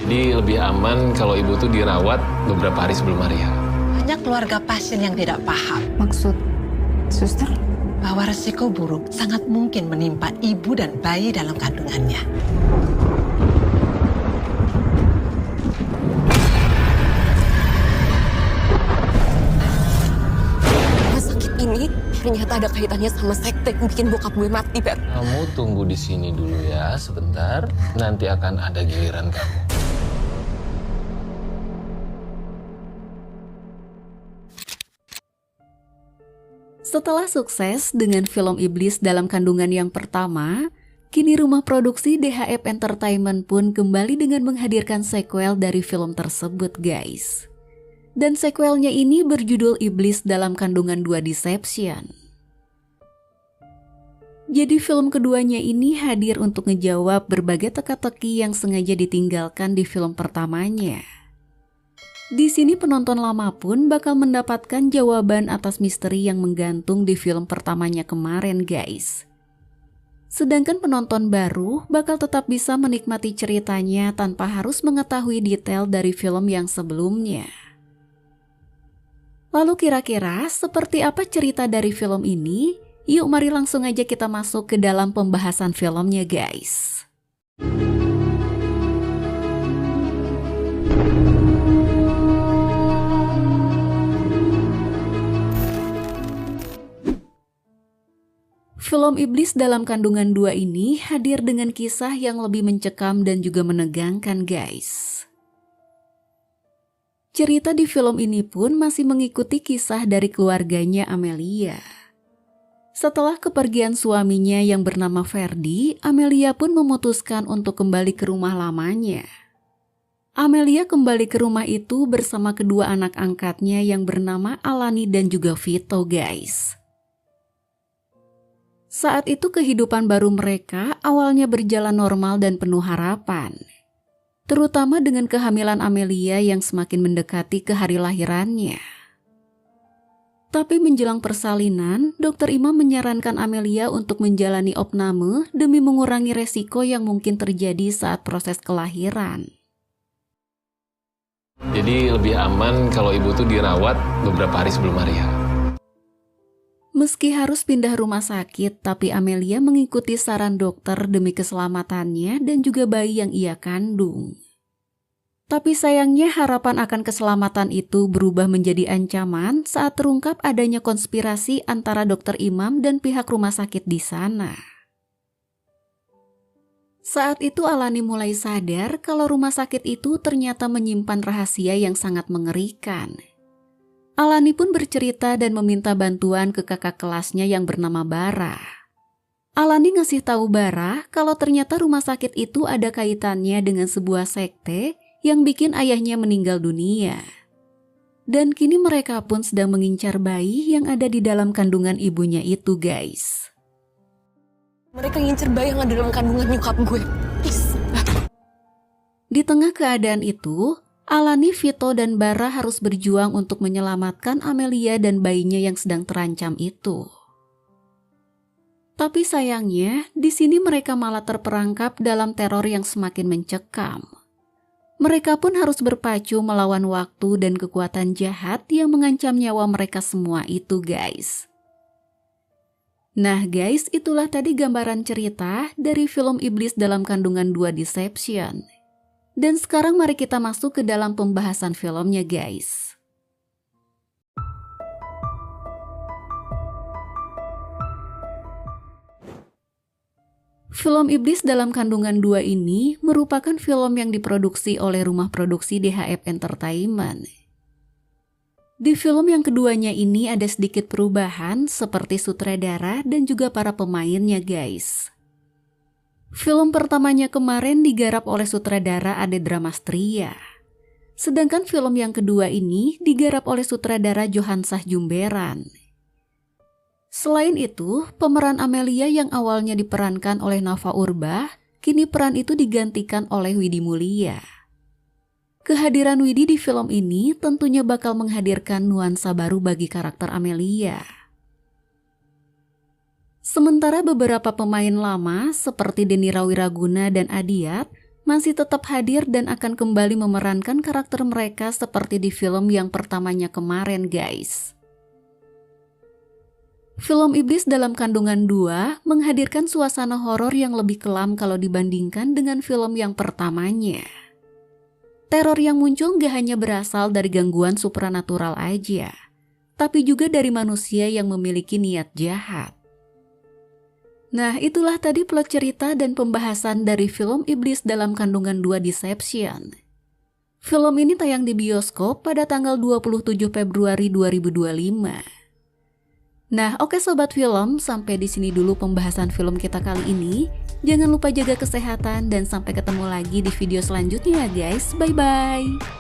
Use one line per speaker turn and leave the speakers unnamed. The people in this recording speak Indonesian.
Jadi lebih aman kalau ibu tuh dirawat beberapa hari sebelum hari H.
Banyak keluarga pasien yang tidak paham
Maksud suster?
bahwa resiko buruk sangat mungkin menimpa ibu dan bayi dalam kandungannya.
Rumah sakit ini ternyata ada kaitannya sama sekte yang bikin bokap gue mati, Beb.
Kamu tunggu di sini dulu ya sebentar. Nanti akan ada giliran kamu.
Setelah sukses dengan film Iblis dalam kandungan yang pertama, kini rumah produksi DHF Entertainment pun kembali dengan menghadirkan sequel dari film tersebut, guys. Dan sequelnya ini berjudul Iblis dalam kandungan 2 Deception. Jadi film keduanya ini hadir untuk ngejawab berbagai teka-teki yang sengaja ditinggalkan di film pertamanya. Di sini penonton lama pun bakal mendapatkan jawaban atas misteri yang menggantung di film pertamanya kemarin, guys. Sedangkan penonton baru bakal tetap bisa menikmati ceritanya tanpa harus mengetahui detail dari film yang sebelumnya. Lalu kira-kira seperti apa cerita dari film ini? Yuk mari langsung aja kita masuk ke dalam pembahasan filmnya, guys. Film Iblis dalam kandungan 2 ini hadir dengan kisah yang lebih mencekam dan juga menegangkan, guys. Cerita di film ini pun masih mengikuti kisah dari keluarganya Amelia. Setelah kepergian suaminya yang bernama Ferdi, Amelia pun memutuskan untuk kembali ke rumah lamanya. Amelia kembali ke rumah itu bersama kedua anak angkatnya yang bernama Alani dan juga Vito, guys. Saat itu kehidupan baru mereka awalnya berjalan normal dan penuh harapan. Terutama dengan kehamilan Amelia yang semakin mendekati ke hari lahirannya. Tapi menjelang persalinan, Dokter Imam menyarankan Amelia untuk menjalani opname demi mengurangi resiko yang mungkin terjadi saat proses kelahiran.
Jadi lebih aman kalau ibu tuh dirawat beberapa hari sebelum hari H.
Meski harus pindah rumah sakit, tapi Amelia mengikuti saran dokter demi keselamatannya dan juga bayi yang ia kandung. Tapi sayangnya harapan akan keselamatan itu berubah menjadi ancaman saat terungkap adanya konspirasi antara Dokter Imam dan pihak rumah sakit di sana. Saat itu Alani mulai sadar kalau rumah sakit itu ternyata menyimpan rahasia yang sangat mengerikan. Alani pun bercerita dan meminta bantuan ke kakak kelasnya yang bernama Bara. Alani ngasih tahu Bara kalau ternyata rumah sakit itu ada kaitannya dengan sebuah sekte yang bikin ayahnya meninggal dunia. Dan kini mereka pun sedang mengincar bayi yang ada di dalam kandungan ibunya itu, guys.
Mereka ngincer bayi yang ada dalam kandungan nyokap gue. Please.
Di tengah keadaan itu, Alani, Vito, dan Bara harus berjuang untuk menyelamatkan Amelia dan bayinya yang sedang terancam itu. Tapi sayangnya, di sini mereka malah terperangkap dalam teror yang semakin mencekam. Mereka pun harus berpacu melawan waktu dan kekuatan jahat yang mengancam nyawa mereka semua itu, guys. Nah guys, itulah tadi gambaran cerita dari film Iblis dalam kandungan 2 Deception. Dan sekarang mari kita masuk ke dalam pembahasan filmnya, guys. Film Iblis dalam kandungan 2 ini merupakan film yang diproduksi oleh rumah produksi DHF Entertainment. Di film yang keduanya ini ada sedikit perubahan seperti sutradara dan juga para pemainnya, guys. Film pertamanya kemarin digarap oleh sutradara Ade Dramastria. Sedangkan film yang kedua ini digarap oleh sutradara Johansah Jumberan. Selain itu, pemeran Amelia yang awalnya diperankan oleh Nafa Urbach, kini peran itu digantikan oleh Widi Mulia. Kehadiran Widi di film ini tentunya bakal menghadirkan nuansa baru bagi karakter Amelia. Sementara beberapa pemain lama seperti Denny Rawiraguna dan Adiat masih tetap hadir dan akan kembali memerankan karakter mereka seperti di film yang pertamanya kemarin, guys. Film Iblis Dalam Kandungan 2 menghadirkan suasana horor yang lebih kelam kalau dibandingkan dengan film yang pertamanya. Teror yang muncul gak hanya berasal dari gangguan supranatural aja, tapi juga dari manusia yang memiliki niat jahat. Nah, itulah tadi plot cerita dan pembahasan dari film Iblis Dalam Kandungan 2 Deception. Film ini tayang di bioskop pada tanggal 27 Februari 2025. Nah, oke sobat film, sampai di sini dulu pembahasan film kita kali ini. Jangan lupa jaga kesehatan dan sampai ketemu lagi di video selanjutnya ya guys. Bye-bye.